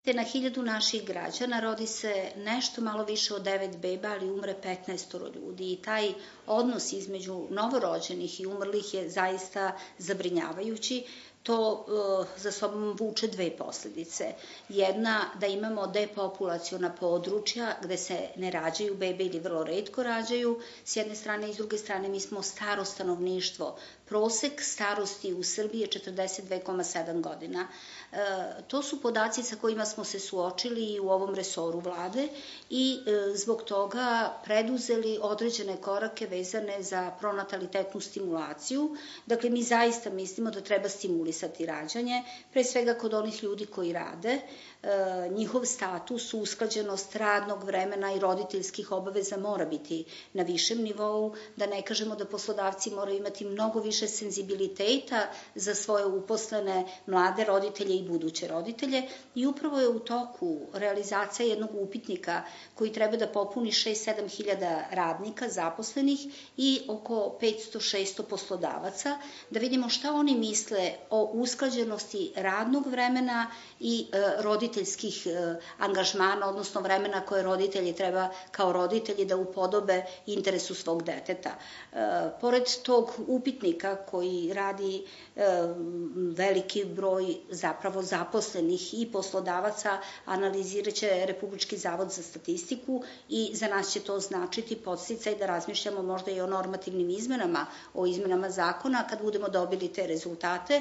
Na 1000 naših građana rodi se nešto malo više od 9 beba, ali umre 15 ljudi i taj odnos između novorođenih i umrlih je zaista zabrinjavajući. To za sobom vuče dve posledice. Jedna, da imamo depopulaciona područja gde se ne rađaju bebe ili vrlo retko rađaju, s jedne strane, i s druge strane mi smo staro stanovništvo. Prosek starosti u Srbiji je 42,7 godina. To su podaci sa kojima smo se suočili i u ovom resoru vlade i zbog toga preduzeli određene korake vezane za pronatalitetnu stimulaciju. Dakle, mi zaista mislimo da treba stimulisati rađanje, pre svega kod onih ljudi koji rade, njihov status, usklađenost radnog vremena i roditeljskih obaveza mora biti na višem nivou, da ne kažemo da poslodavci moraju imati mnogo više senzibiliteta za svoje uposlene mlade roditelje i buduće roditelje i upravo je u toku realizacija jednog upitnika koji treba da popuni 6-7 hiljada radnika zaposlenih i oko 500-600 poslodavaca, da vidimo šta oni misle o usklađenosti radnog vremena i roditeljskih angažmana, odnosno vremena koje roditelji treba kao roditelji da upodobe interesu svog deteta. Pored tog upitnika koji radi veliki broj zapravo zaposlenih i poslodavaca, analizirat će Republički zavod za statistiku i za nas će to značiti podsticaj da razmišljamo možda i o normativnim izmenama, o izmenama zakona kad budemo dobili te rezultate.